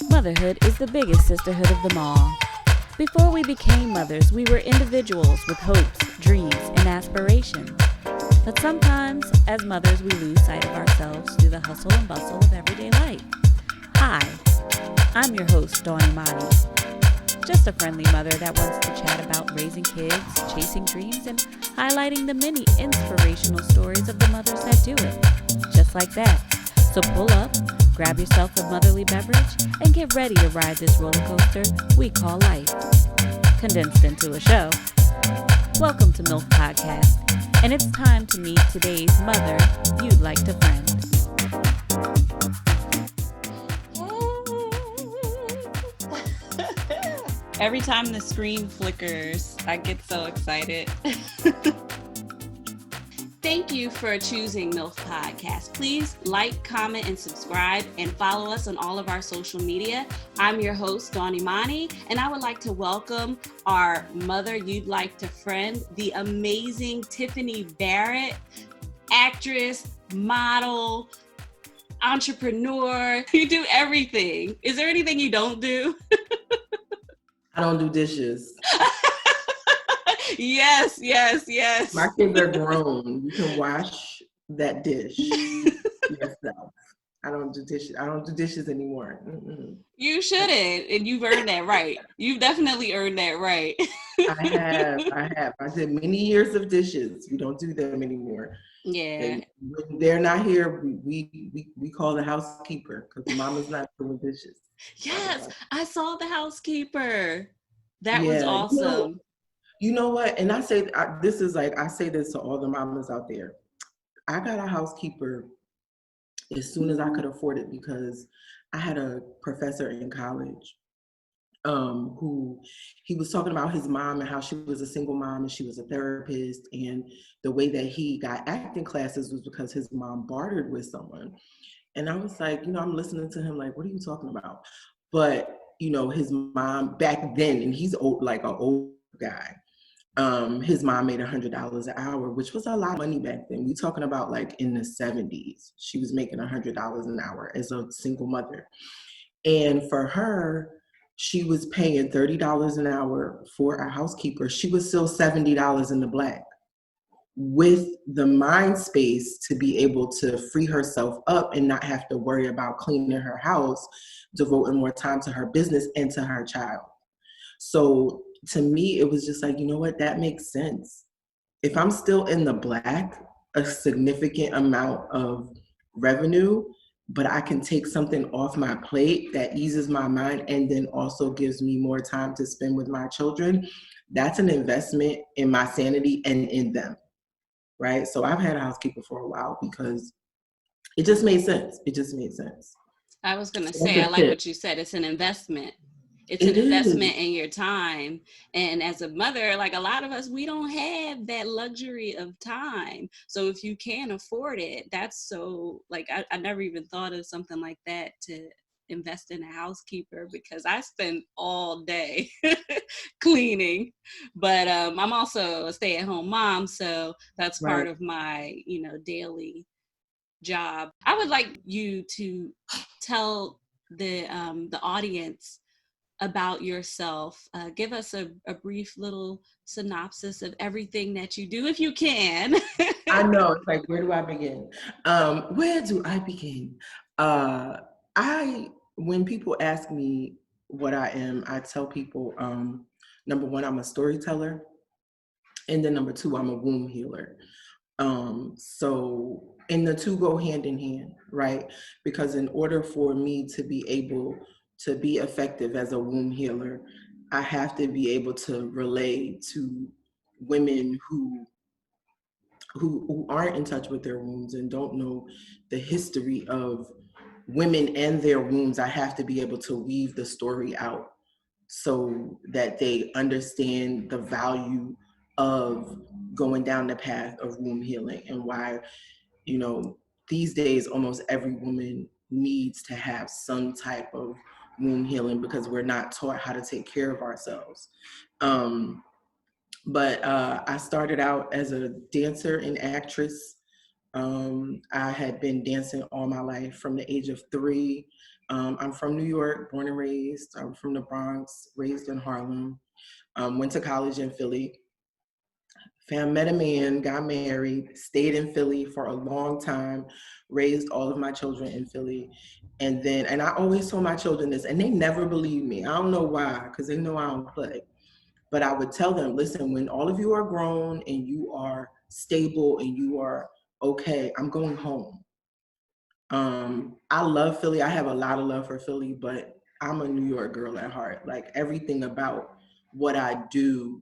Motherhood is the biggest sisterhood of them all. Before we became mothers, we were individuals with hopes, dreams, and aspirations. But sometimes, as mothers, we lose sight of ourselves through the hustle and bustle of everyday life. Hi, I'm your host, Dawn Imani. Just a friendly mother that wants to chat about raising kids, chasing dreams, and highlighting the many inspirational stories of the mothers that do it. Just like that. So pull up, grab yourself a motherly beverage, and get ready to ride this roller coaster we call life. Condensed into a show. Welcome to MYLF Podcast, and it's time to meet today's mother you'd like to friend. Every time the screen flickers, I get so excited. Thank you for choosing MYLF Podcast. Please like, comment, and subscribe, and follow us on all of our social media. I'm your host, Dawn Imani, and I would like to welcome our mother you'd like to friend, the amazing Tiffany Barrett, actress, model, entrepreneur. You do everything. Is there anything you don't do? I don't do dishes. Yes. My kids are grown. You can wash that dish yourself. I don't do dishes. I don't do dishes anymore. Mm-mm. You shouldn't, and you've earned that right. You've definitely earned that right. I have. I did many years of dishes. We don't do them anymore. Yeah. And when they're not here, we call the housekeeper because mama's not doing dishes. Yes, I saw the housekeeper. That was awesome. You know what? And I say this to all the mamas out there. I got a housekeeper as soon as I could afford it because I had a professor in college who he was talking about his mom and how she was a single mom and she was a therapist, and the way that he got acting classes was because his mom bartered with someone. And I was like, I'm listening to him like, what are you talking about? But his mom back then, and he's old, like an old guy. His mom made $100 an hour, which was a lot of money back then. We talking about like in the 70s. She was making $100 an hour as a single mother. And for her, she was paying $30 an hour for a housekeeper. She was still $70 in the black, with the mind space to be able to free herself up and not have to worry about cleaning her house, devoting more time to her business and to her child. So to me, it was just like, you know what, that makes sense. If I'm still in the black, a significant amount of revenue, but I can take something off my plate that eases my mind and then also gives me more time to spend with my children, that's an investment in my sanity and in them, right? So I've had a housekeeper for a while because it just made sense. I was going to say, I like what you said. It's an investment. It's an investment in your time. And as a mother, like a lot of us, we don't have that luxury of time. So if you can't afford it, that's so, like, I never even thought of something like that to invest in a housekeeper, because I spend all day cleaning. But I'm also a stay-at-home mom, so that's part of my, daily job. I would like you to tell the audience about yourself. Give us a brief little synopsis of everything that you do, if you can. I know, it's like, where do I begin? When people ask me what I am, I tell people, number one, I'm a storyteller. And then number two, I'm a womb healer. And the two go hand in hand, right? Because in order for me to be able to be effective as a womb healer, I have to be able to relate to women who aren't in touch with their wombs and don't know the history of women and their wombs. I have to be able to weave the story out so that they understand the value of going down the path of womb healing and why, these days almost every woman needs to have some type of womb healing because we're not taught how to take care of ourselves. But I started out as a dancer and actress. I had been dancing all my life from the age of 3. I'm from New York, born and raised. I'm from the Bronx, raised in Harlem. Went to college in Philly. Met a man, got married, stayed in Philly for a long time, raised all of my children in Philly. And I always told my children this, and they never believed me. I don't know why, because they know I don't play. But I would tell them, listen, when all of you are grown and you are stable and you are okay, I'm going home. I love Philly. I have a lot of love for Philly, but I'm a New York girl at heart. Like everything about what I do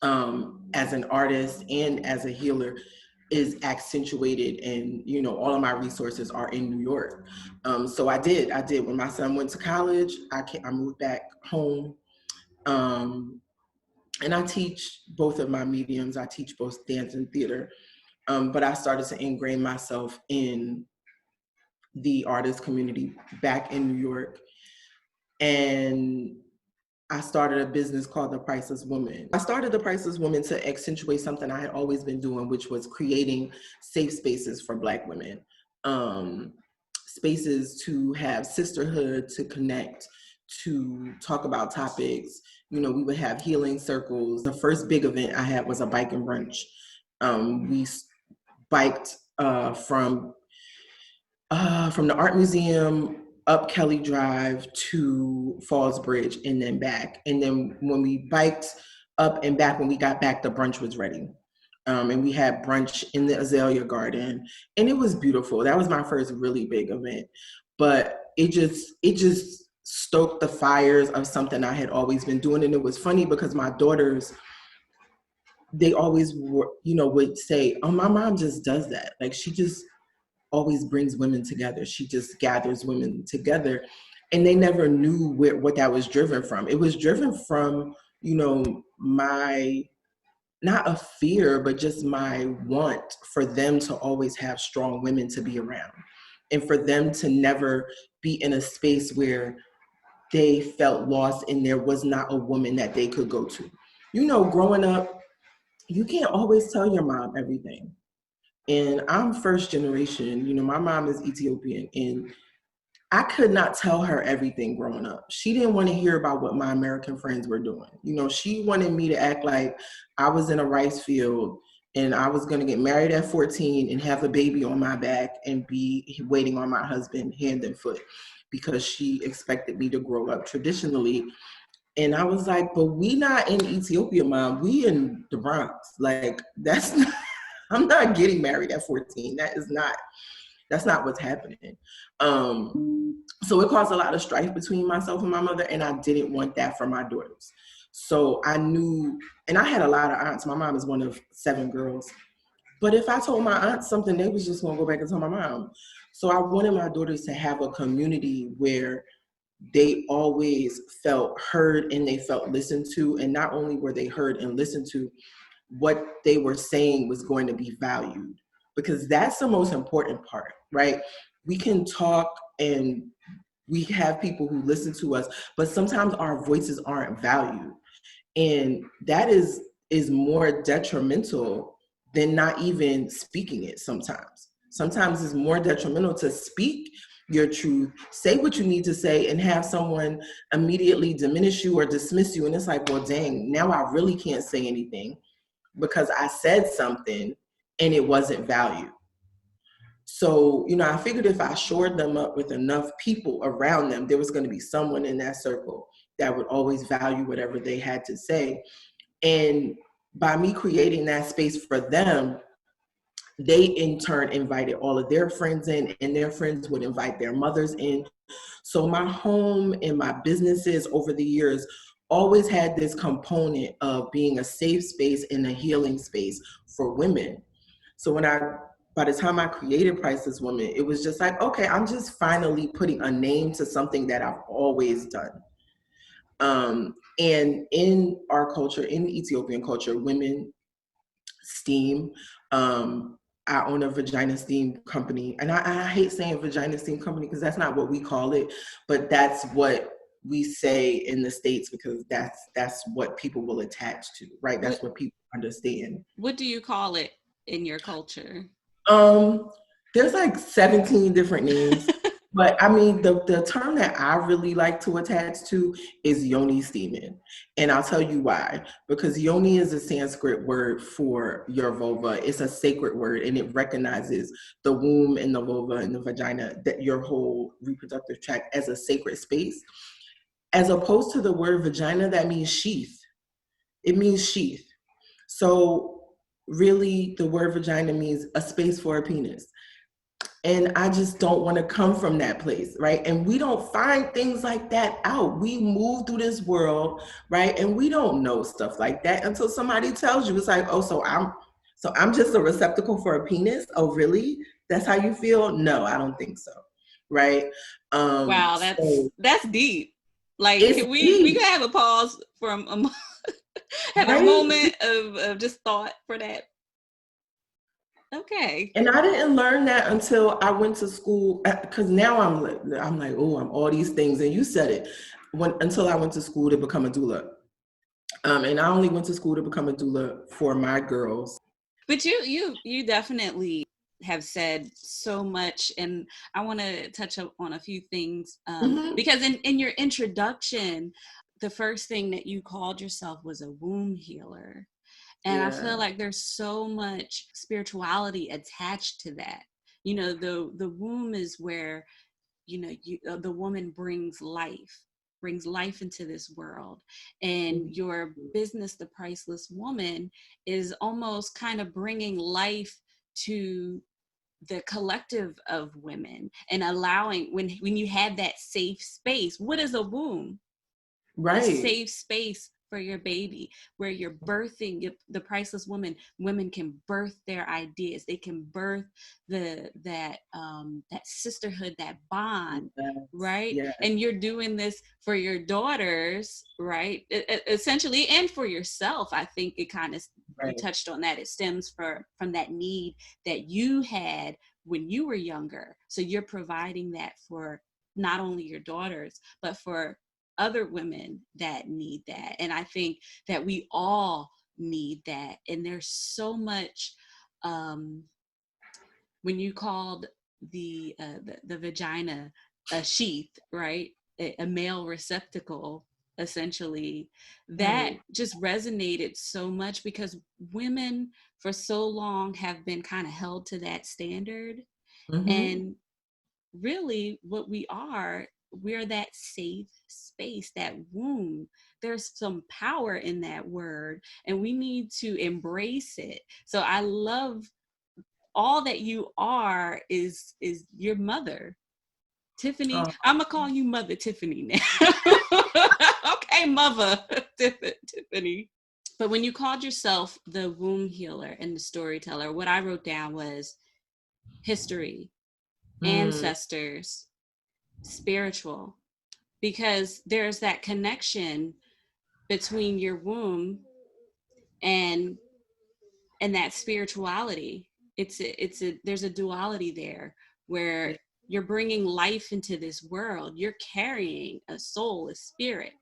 as an artist and as a healer is accentuated, and all of my resources are in New York. So I did when my son went to college, I moved back home. And I teach both of my mediums. I teach both dance and theater, but I started to ingrain myself in the artist community back in New York. And I started a business called The Priceless Woman. I started The Priceless Woman to accentuate something I had always been doing, which was creating safe spaces for Black women. Spaces to have sisterhood, to connect, to talk about topics. We would have healing circles. The first big event I had was a bike and brunch. We biked from the art museum up Kelly Drive to Falls Bridge and then back. And then when we biked up and back, when we got back, the brunch was ready. And we had brunch in the Azalea Garden, and it was beautiful. That was my first really big event, but it just stoked the fires of something I had always been doing. And it was funny because my daughters, they always would say, oh, my mom just does that. Like, she just always brings women together. She just gathers women together. And they never knew what that was driven from. It was driven from, my, not a fear, but just my want for them to always have strong women to be around, and for them to never be in a space where they felt lost and there was not a woman that they could go to. Growing up, you can't always tell your mom everything. And I'm first generation, my mom is Ethiopian, and I could not tell her everything growing up. She didn't want to hear about what my American friends were doing. She wanted me to act like I was in a rice field and I was going to get married at 14 and have a baby on my back and be waiting on my husband hand and foot, because she expected me to grow up traditionally. And I was like, but we not in Ethiopia, Mom. We in the Bronx. Like, that's not, I'm not getting married at 14. That's not what's happening. So it caused a lot of strife between myself and my mother, and I didn't want that for my daughters. So I knew, and I had a lot of aunts. My mom is one of 7 girls. But if I told my aunts something, they was just gonna go back and tell my mom. So I wanted my daughters to have a community where they always felt heard and they felt listened to. And not only were they heard and listened to, what they were saying was going to be valued, because that's the most important part, right? We can talk and we have people who listen to us, but sometimes our voices aren't valued. And that is more detrimental than not even speaking it sometimes. Sometimes it's more detrimental to speak your truth, say what you need to say, and have someone immediately diminish you or dismiss you. And it's like, well, dang, now I really can't say anything because I said something and it wasn't valued. So, I figured if I shored them up with enough people around them, there was going to be someone in that circle that would always value whatever they had to say. And by me creating that space for them, they in turn invited all of their friends in, and their friends would invite their mothers in. So my home and my businesses over the years always had this component of being a safe space and a healing space for women. So by the time I created Priceless Woman, it was just like, okay, I'm just finally putting a name to something that I've always done. And in our culture, in the Ethiopian culture, women steam. I own a Vagina Steam company, and I hate saying Vagina Steam company because that's not what we call it, but that's what we say in the States because that's what people will attach to, right? That's what people understand. What do you call it in your culture? There's like 17 different names. But I mean, the term that I really like to attach to is yoni steaming. And I'll tell you why. Because yoni is a Sanskrit word for your vulva. It's a sacred word and it recognizes the womb and the vulva and the vagina, that your whole reproductive tract as a sacred space. As opposed to the word vagina, that means sheath. It means sheath. So really the word vagina means a space for a penis. And I just don't want to come from that place, right? And we don't find things like that out. We move through this world, right? And we don't know stuff like that until somebody tells you. It's like, oh, so I'm just a receptacle for a penis. Oh, really? That's how you feel? No, I don't think so. Right? Wow, So that's deep. Like, it's can we deep, can have a pause from have a right? moment of just thought for that. Okay. And I didn't learn that until I went to school, because now I'm like, oh, I'm all these things. And you said it, until I went to school to become a doula. And I only went to school to become a doula for my girls. But you definitely have said so much, and I want to touch up on a few things because in your introduction, the first thing that you called yourself was a womb healer. And I feel like there's so much spirituality attached to that. You know, the womb is where, the woman brings life into this world. And your business, The Priceless Woman, is almost kind of bringing life to the collective of women and allowing, when you have that safe space. What is a womb? Right. A safe space for your baby, where you're birthing the priceless woman. Women can birth their ideas. They can birth that sisterhood, that bond, right? Yes. And you're doing this for your daughters, right? Essentially, and for yourself. I think it kind of, you touched on that. It stems from that need that you had when you were younger. So you're providing that for not only your daughters, but for other women that need that. And I think that we all need that. And there's so much, when you called the vagina a sheath, right? A male receptacle, essentially, that just resonated so much, because women for so long have been kind of held to that standard. And really what we're that safe space, that womb. There's some power in that word, and we need to embrace it. So I love all that you are is your mother, Tiffany. I'm gonna call you Mother Tiffany now. Okay, Mother Tiffany. But when you called yourself the womb healer and the storyteller, what I wrote down was history, ancestors, spiritual, because there's that connection between your womb and that spirituality. There's a duality there, where you're bringing life into this world. You're carrying a soul, a spirit.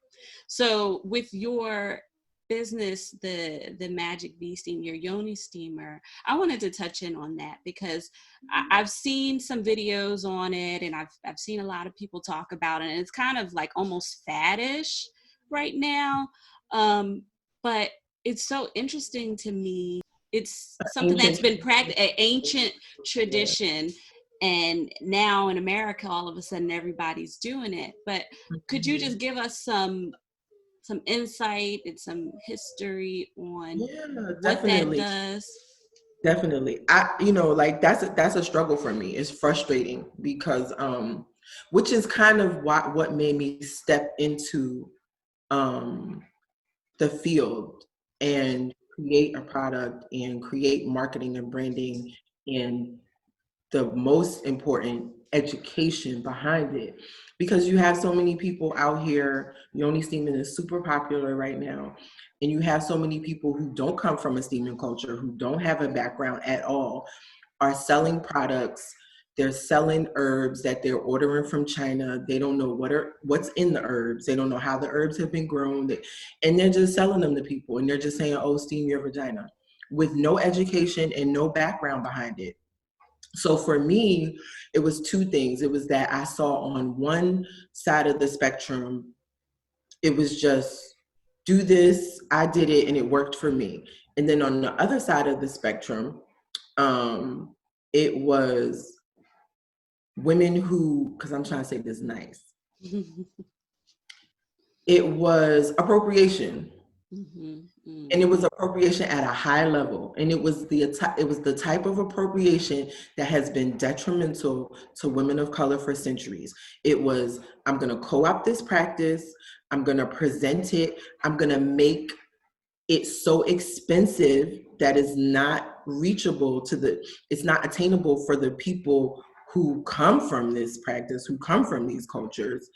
So with your business, the Magic V Steam, your yoni steamer, I wanted to touch in on that, because I've seen some videos on it, and I've seen a lot of people talk about it, and it's kind of like almost faddish right now. But it's so interesting to me. It's something that's been practiced, an ancient tradition. And now in America, all of a sudden, everybody's doing it. But could you just give us some insight and some history on what that does? Definitely. Like that's a struggle for me. It's frustrating because which is kind of what made me step into the field and create a product and create marketing and branding and the most important education behind it, because you have so many people out here. Yoni steaming is super popular right now, and you have so many people who don't come from a steaming culture, who don't have a background at all, are selling products. They're selling herbs that they're ordering from China. They don't know what's in the herbs. They don't know how the herbs have been grown, and they're just selling them to people, and they're just saying, oh, steam your vagina, with no education and no background behind it. So for me, it was two things. It was that I saw on one side of the spectrum, it was just do this, I did it, and it worked for me. And then on the other side of the spectrum, it was women who, because I'm trying to say this nice, it was appropriation. And it was appropriation at a high level, and it was the type of appropriation that has been detrimental to women of color for centuries. It was, I'm going to co-opt this practice, I'm going to present it, I'm going to make it so expensive that it's not reachable it's not attainable for the people who come from this practice, who come from these cultures.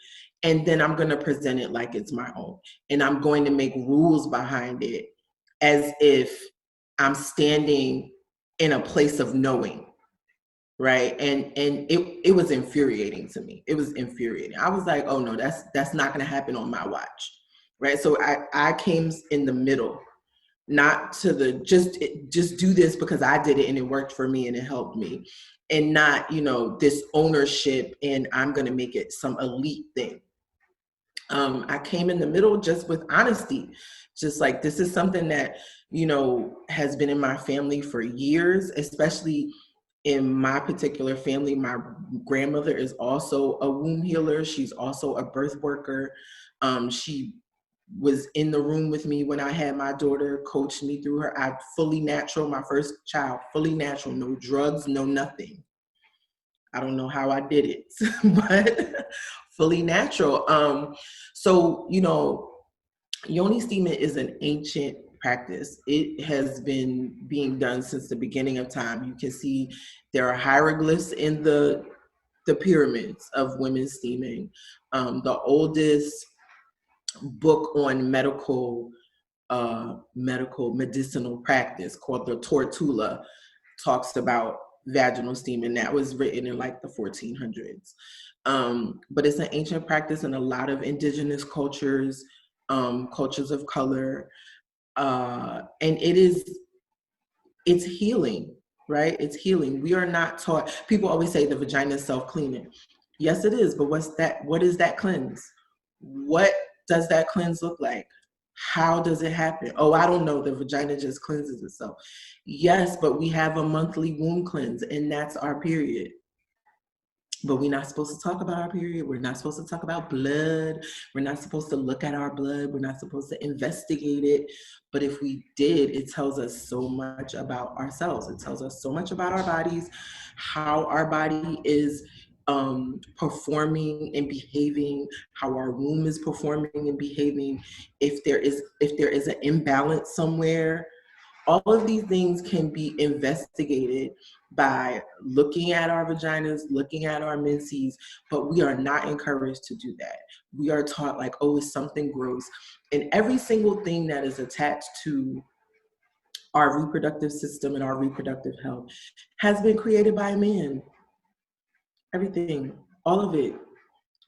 And then I'm going to present it like it's my own. And I'm going to make rules behind it as if I'm standing in a place of knowing, right? And it was infuriating to me. It was infuriating. I was like, oh no, that's not going to happen on my watch, right? So I came in the middle, not to the just do this because I did it and it worked for me and it helped me, and not, this ownership and I'm going to make it some elite thing. I came in the middle just with honesty, just like, this is something that, has been in my family for years, especially in my particular family. My grandmother is also a womb healer. She's also a birth worker. She was in the room with me when I had my daughter, coached me through her. I fully natural, my first child, fully natural, no drugs, no nothing. I don't know how I did it, but fully natural. So, yoni steaming is an ancient practice. It has been being done since the beginning of time. You can see there are hieroglyphs in the pyramids of women steaming. The oldest book on medicinal practice called the Tortula talks about vaginal steaming. That was written in like the 1400s. But it's an ancient practice in a lot of indigenous cultures, cultures of color, and it's healing, right? It's healing. We are not taught. People always say the vagina is self-cleaning. Yes, it is. But what is that cleanse? What does that cleanse look like? How does it happen? Oh, I don't know. The vagina just cleanses itself. Yes, but we have a monthly womb cleanse, and that's our period. But we're not supposed to talk about our period. We're not supposed to talk about blood. We're not supposed to look at our blood. We're not supposed to investigate it. But if we did, it tells us so much about ourselves. It tells us so much about our bodies, how our body is performing and behaving, how our womb is performing and behaving. If there is an imbalance somewhere, all of these things can be investigated by looking at our vaginas, looking at our menses, but we are not encouraged to do that. We are taught like, oh, it's something gross. And every single thing that is attached to our reproductive system and our reproductive health has been created by a man. Everything, all of it.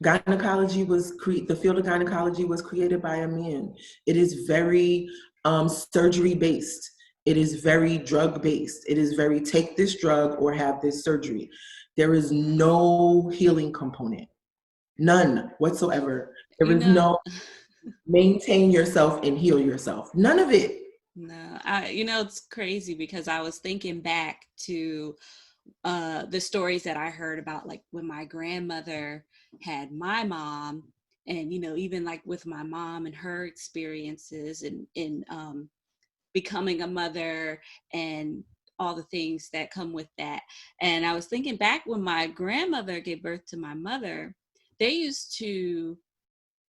Gynecology the field of gynecology was created by a man. It is very surgery based. It is very drug based. It is very take this drug or have this surgery. There is no healing component, none whatsoever. There is no maintain yourself and heal yourself. None of it. No, it's crazy because I was thinking back to the stories that I heard about, like when my grandmother had my mom, and even like with my mom and her experiences in becoming a mother and all the things that come with that. And I was thinking back when my grandmother gave birth to my mother, they used to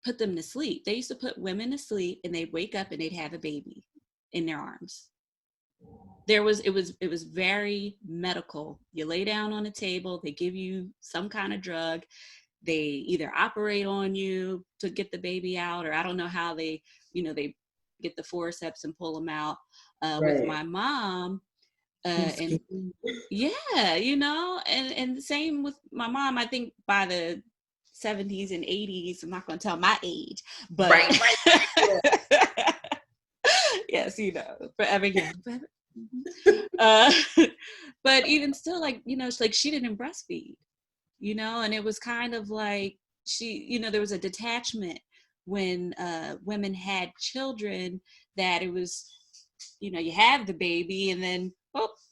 put them to sleep. They used to put women to sleep, and they'd wake up and they'd have a baby in their arms. It was very medical. You lay down on a table, they give you some kind of drug, they either operate on you to get the baby out, or I don't know how they get the forceps and pull them out. Right. With my mom, and yeah, and the same with my mom. I think by the 70s and 80s, I'm not going to tell my age, but right. Yes, forever young. But even still, like, you know, it's like she didn't breastfeed, you know, and it was kind of like she, you know, there was a detachment when women had children, that it was, you know, you have the baby and then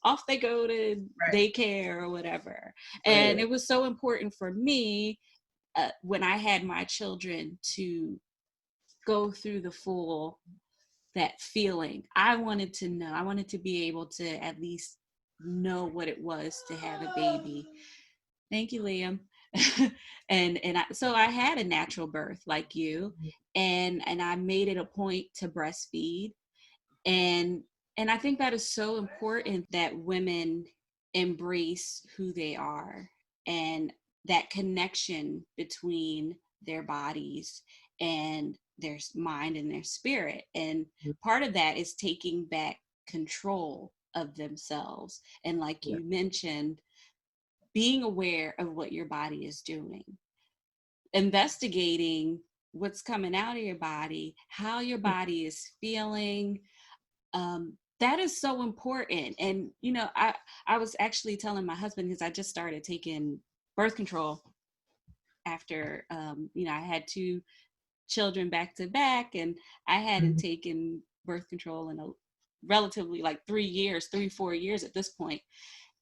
off they go to Right. daycare or whatever. And Right. it was so important for me when I had my children to go through the full, that feeling. I wanted to know, I wanted to be able to at least know what it was to have a baby. Thank you, Liam. So I had a natural birth like you, and I made it a point to breastfeed. And I think that is so important, that women embrace who they are, and that connection between their bodies and their mind and their spirit. And part of that is taking back control of themselves. And like Yeah. you mentioned, being aware of what your body is doing, investigating what's coming out of your body, how your body is feeling. That is so important. And, you know, I was actually telling my husband, because I just started taking birth control after, you know, I had 2 children back to back, and I hadn't taken birth control in a relatively like 3-4 years at this point.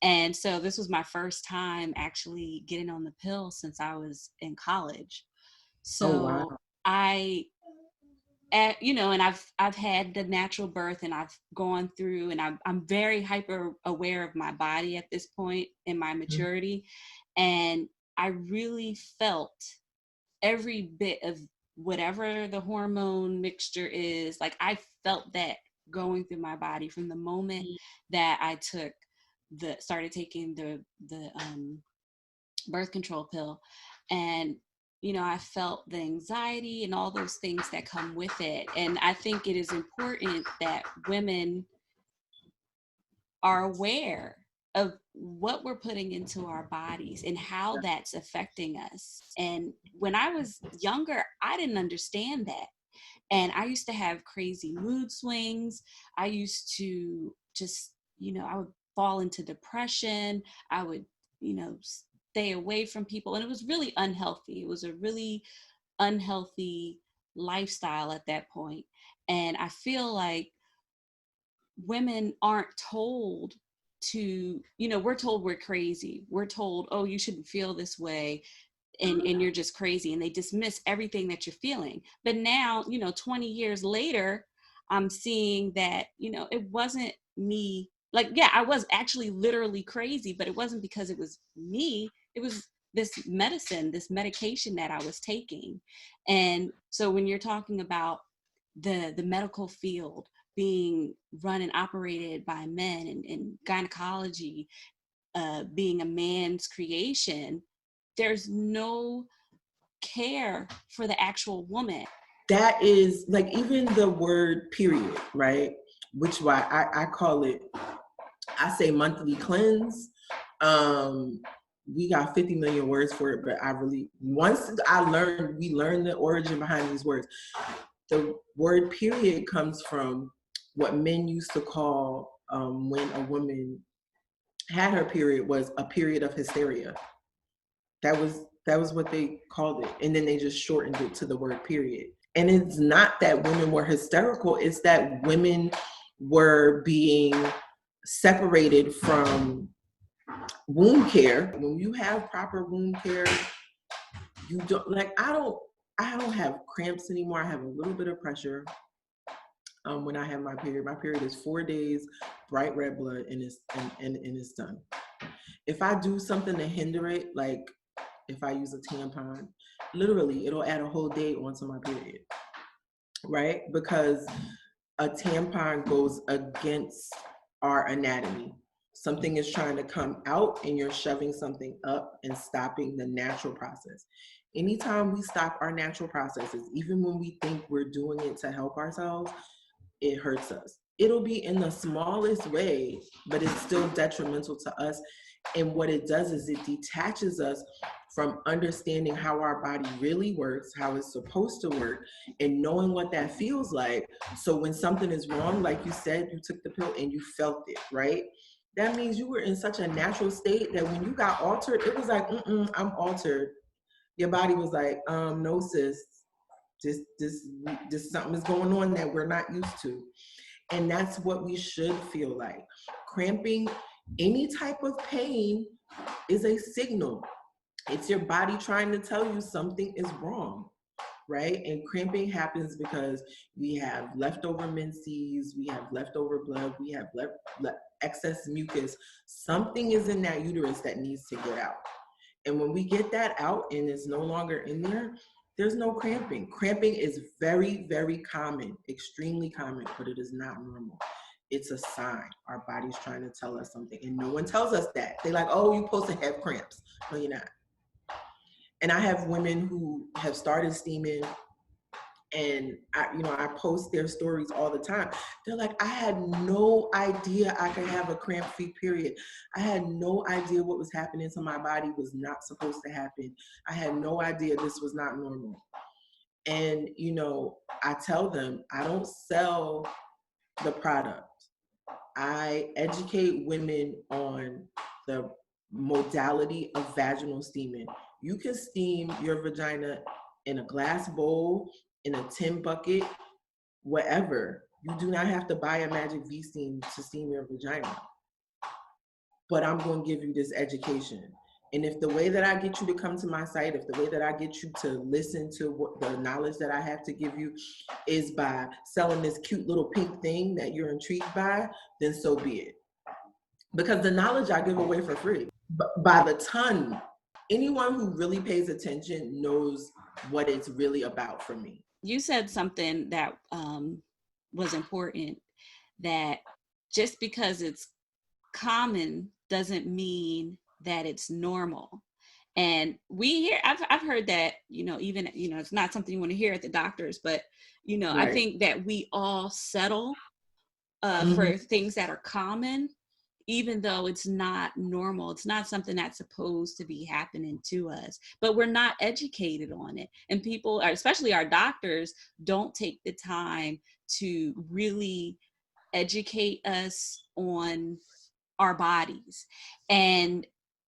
And so this was my first time actually getting on the pill since I was in college. Oh, wow. So you know, and I've had the natural birth, and I've gone through, and I'm very hyper aware of my body at this point in my maturity. And I really felt every bit of whatever the hormone mixture is. Like, I felt that going through my body from the moment that I started taking the birth control pill. And, you know, I felt the anxiety and all those things that come with it. And I think it is important that women are aware of what we're putting into our bodies and how that's affecting us. And when I was younger, I didn't understand that. And I used to have crazy mood swings. I used to just, you know, I would fall into depression. I would, you know, stay away from people. And it was really unhealthy. It was a really unhealthy lifestyle at that point. And I feel like women aren't told to, you know, we're told we're crazy. We're told, oh, you shouldn't feel this way, and you're just crazy, and they dismiss everything that you're feeling. But now, you know, 20 years later, I'm seeing that, you know, it wasn't me. Like, yeah, I was actually literally crazy, but it wasn't because it was me. It was this medicine, this medication that I was taking. And so when you're talking about the medical field being run and operated by men, and gynecology being a man's creation, there's no care for the actual woman. That is like, even the word period, right? Which why I call it, I say monthly cleanse. We got 50 million words for it, but once we learned the origin behind these words. The word period comes from what men used to call, when a woman had her period, was a period of hysteria. That was what they called it. And then they just shortened it to the word period. And it's not that women were hysterical, it's that women were being separated from wound care. When you have proper wound care, you don't, like, I don't have cramps anymore. I have a little bit of pressure. When I have my period is 4 days, bright red blood, and it's done. If I do something to hinder it, like if I use a tampon, literally it'll add a whole day onto my period, right? Because a tampon goes against our anatomy. Something is trying to come out and you're shoving something up and stopping the natural process. Anytime we stop our natural processes, even when we think we're doing it to help ourselves, it hurts us. It'll be in the smallest way, but it's still detrimental to us. And what it does is it detaches us from understanding how our body really works, how it's supposed to work, and knowing what that feels like. So when something is wrong, like you said, you took the pill and you felt it, right? That means you were in such a natural state that when you got altered, it was like, I'm altered. Your body was like, no, sis, this something is going on that we're not used to. And that's what we should feel like. Cramping, any type of pain is a signal. It's your body trying to tell you something is wrong, right? And cramping happens because we have leftover menses, we have leftover blood, we have excess mucus. Something is in that uterus that needs to get out. And when we get that out and it's no longer in there, there's no cramping. Cramping is very, very common, extremely common, but it is not normal. It's a sign. Our body's trying to tell us something, and no one tells us that. They're like, oh, you're supposed to have cramps. No, you're not. And I have women who have started steaming, and I post their stories all the time. They're like, I had no idea I could have a cramp-free period. I had no idea what was happening to my body was not supposed to happen. I had no idea this was not normal. And, I tell them, I don't sell the product. I educate women on the modality of vaginal steaming. You can steam your vagina in a glass bowl, in a tin bucket, whatever. You do not have to buy a magic V Steam to steam your vagina. But I'm going to give you this education. And if the way that I get you to come to my site, if the way that I get you to listen to what the knowledge that I have to give you is by selling this cute little pink thing that you're intrigued by, then so be it. Because the knowledge I give away for free, by the ton. Anyone who really pays attention knows what it's really about for me. You said something that was important, that just because it's common doesn't mean that it's normal. And I've heard that, even, it's not something you want to hear at the doctor's, but, right. I think that we all settle for things that are common, even though it's not normal. It's not something that's supposed to be happening to us, but we're not educated on it. And people, especially our doctors, don't take the time to really educate us on our bodies. And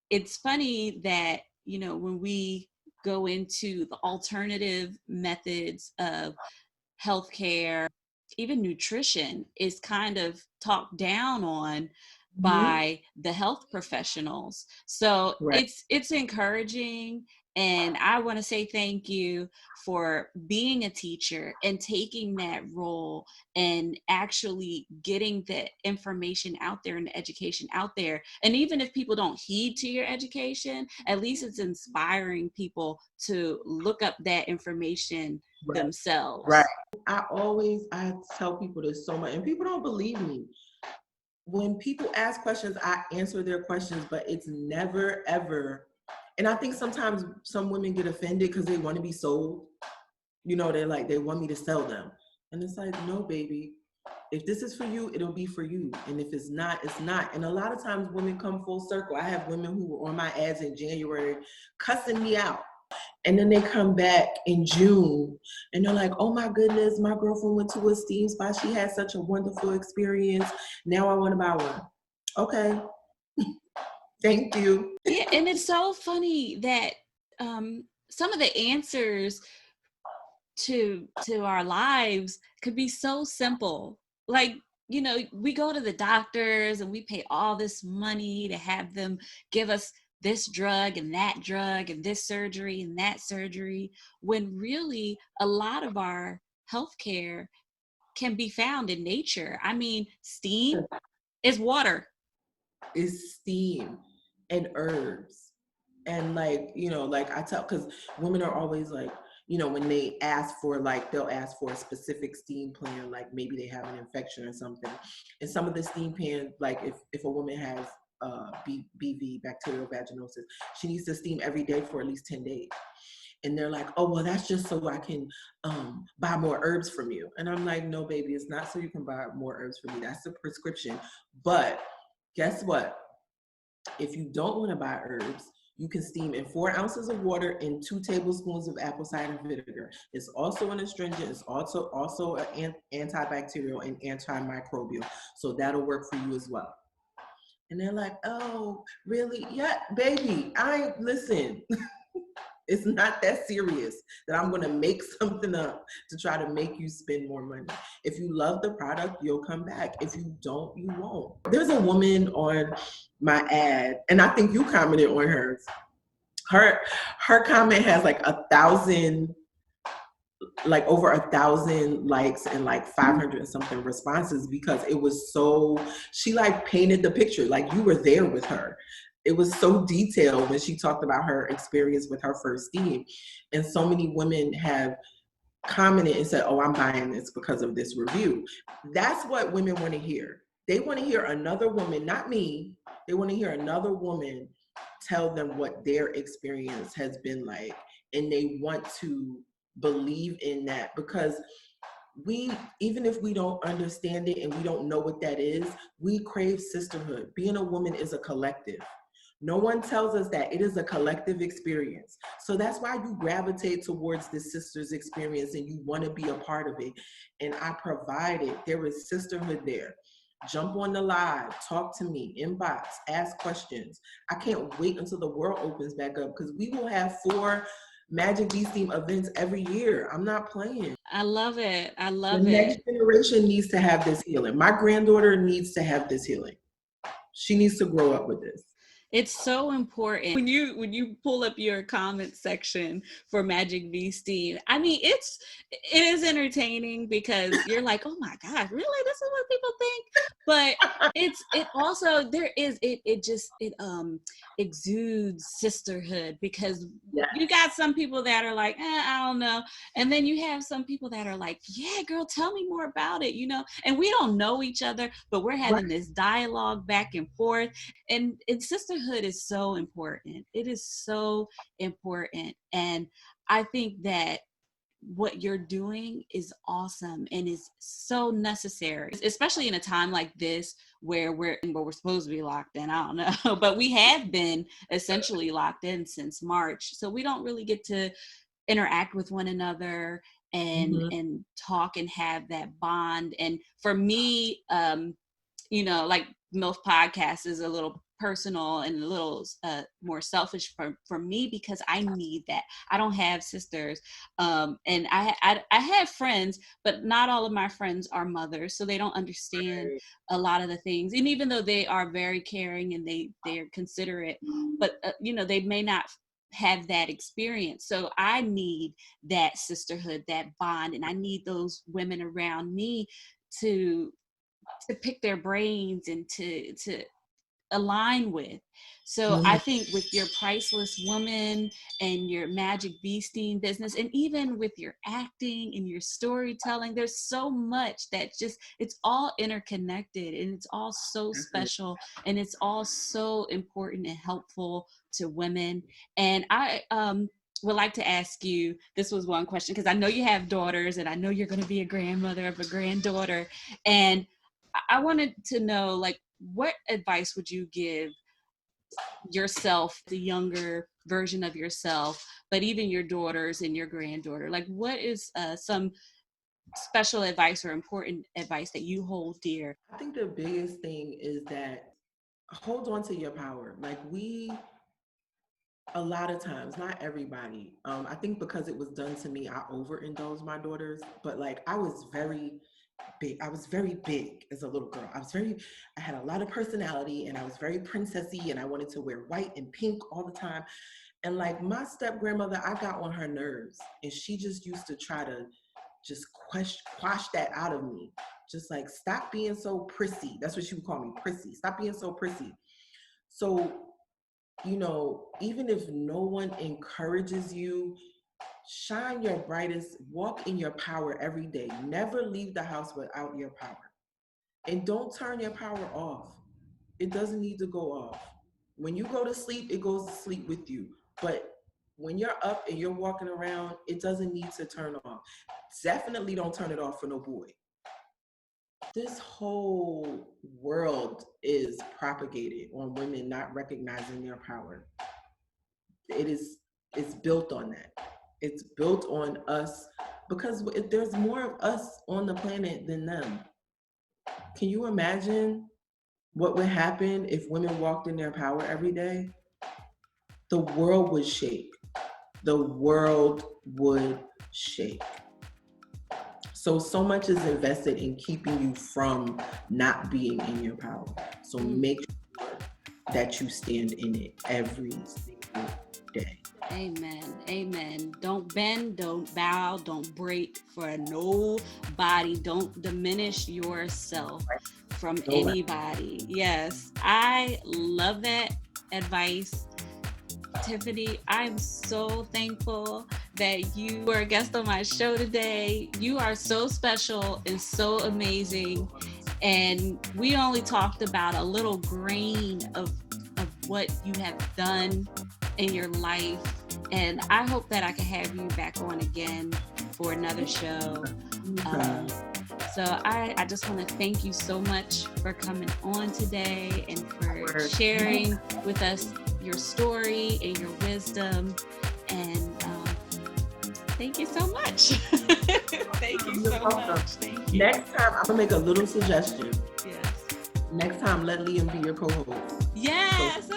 it's funny that, when we go into the alternative methods of healthcare, even nutrition is kind of talked down on by the health professionals. So it's encouraging. And I want to say thank you for being a teacher and taking that role and actually getting the information out there and the education out there. And even if people don't heed to your education, at least it's inspiring people to look up that information themselves. Right. I tell people this so much, and people don't believe me. When people ask questions, I answer their questions, but it's never, ever. And I think sometimes some women get offended because they want to be sold. They're like, they want me to sell them. And it's like, no, baby. If this is for you, it'll be for you. And if it's not, it's not. And a lot of times women come full circle. I have women who were on my ads in January cussing me out. And then they come back in June and they're like, oh my goodness, my girlfriend went to a steam spa. She had such a wonderful experience. Now I want to buy one. Okay. Thank you. Yeah, and it's so funny that some of the answers to our lives could be so simple. Like, we go to the doctors and we pay all this money to have them give us this drug and this surgery and that surgery, when really a lot of our healthcare can be found in nature. I mean, steam is water. Is steam and herbs. And I tell, because women are always like, when they ask for, they'll ask for a specific steam plan, like maybe they have an infection or something. And some of the steam plans, like if a woman has BV, bacterial vaginosis, she needs to steam every day for at least 10 days. And they're like, oh, well, that's just so I can buy more herbs from you. And I'm like, no, baby, it's not so you can buy more herbs from me. That's a prescription. But guess what? If you don't want to buy herbs, you can steam in 4 ounces of water and 2 tablespoons of apple cider vinegar. It's also an astringent. It's also an antibacterial and antimicrobial. So that'll work for you as well. And they're like, oh, really? Yeah, baby, listen. It's not that serious that I'm going to make something up to try to make you spend more money. If you love the product, you'll come back. If you don't, you won't. There's a woman on my ad, and I think you commented on hers. Her comment has like 1,000, like over 1,000 likes and like 500 and something responses, because it was so, she like painted the picture like you were there with her. It was so detailed when she talked about her experience with her first steam. And so many women have commented and said, oh, I'm buying this because of this review. That's what women want to hear. They want to hear another woman, not me. They want to hear another woman tell them what their experience has been like. And they want to believe in that, because even if we don't understand it and we don't know what that is, we crave sisterhood. Being a woman is a collective. No one tells us that. It is a collective experience. So that's why you gravitate towards the sister's experience and you want to be a part of it. And I provide it. There is sisterhood there. Jump on the live, talk to me, inbox, ask questions. I can't wait until the world opens back up, because we will have 4 Magic V Steam events every year. I'm not playing. I love it. I love The it. next generation needs to have this healing. My granddaughter needs to have this healing. She needs to grow up with this. It's so important when you pull up your comment section for Magic V Steam. I mean, it is entertaining because you're like, oh my God, really? This is what people think. But it also it exudes sisterhood, because Yes. you got some people that are like, I don't know, and then you have some people that are like, yeah, girl, tell me more about it, And we don't know each other, but we're having this dialogue back and forth. And sisterhood is so important. It is so important. And I think that what you're doing is awesome and is so necessary, especially in a time like this where we're supposed to be locked in. I don't know, but we have been essentially locked in since March. So we don't really get to interact with one another and talk and have that bond. And for me, like MYLF Podcast is a little personal and a little more selfish for me, because I need that. I don't have sisters, and I have friends, but not all of my friends are mothers, so they don't understand a lot of the things. And even though they are very caring and they're considerate, but they may not have that experience. So I need that sisterhood, that bond, and I need those women around me to pick their brains and to align with. So I think with your Priceless Woman and your Magic V Steam business, and even with your acting and your storytelling, there's so much that it's all interconnected, and it's all so special, and it's all so important and helpful to women. And I would like to ask you, this was one question, because I know you have daughters, and I know you're going to be a grandmother of a granddaughter, and I wanted to know, like, what advice would you give yourself, the younger version of yourself, but even your daughters and your granddaughter? Like, what is some special advice or important advice that you hold dear? I think the biggest thing is that hold on to your power. Like, a lot of times, not everybody, I think because it was done to me, I overindulged my daughters, but like I was very big. I was very big as a little girl. I had a lot of personality, and I was very princessy, and I wanted to wear white and pink all the time. And like my step grandmother, I got on her nerves, and she just used to try to just quash that out of me. Just like, stop being so prissy. That's what she would call me, prissy. Stop being so prissy. So, even if no one encourages you, shine your brightest, walk in your power every day. Never leave the house without your power. And don't turn your power off. It doesn't need to go off. When you go to sleep, it goes to sleep with you. But when you're up and you're walking around, it doesn't need to turn off. Definitely don't turn it off for no boy. this whole world is propagated on women not recognizing their power. It's built on that. It's built on us because there's more of us on the planet than them. Can you imagine what would happen if women walked in their power every day? The world would shake. The world would shake. So much is invested in keeping you from not being in your power. So make sure that you stand in it every single day. Amen. Amen. Don't bend, don't bow, don't break for nobody. Don't diminish yourself from anybody. Yes, I love that advice. Tiffany, I'm so thankful that you were a guest on my show today. You are so special and so amazing. And we only talked about a little grain of what you have done in your life. And I hope that I can have you back on again for another show. So I just want to thank you so much for coming on today and for sharing with us your story and your wisdom. And thank you so much. Thank you so much. Thank you. Next time, I'm going to make a little suggestion. Yes. Next time, let Liam be your co-host. Yes.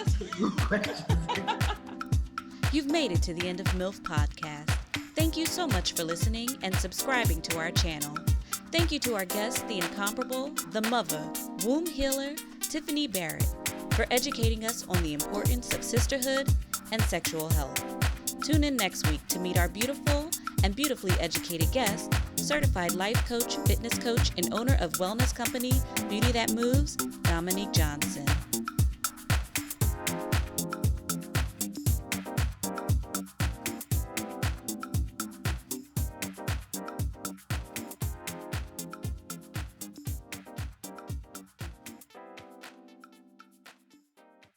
You've made it to the end of MYLF Podcast. Thank you so much for listening and subscribing to our channel. Thank you to our guest, the incomparable, the MUVA, womb healer, Tiffany Barrett, for educating us on the importance of sisterhood and sexual health. Tune in next week to meet our beautiful and beautifully educated guest, certified life coach, fitness coach, and owner of wellness company Beauty That Moves, Dominique Johnson.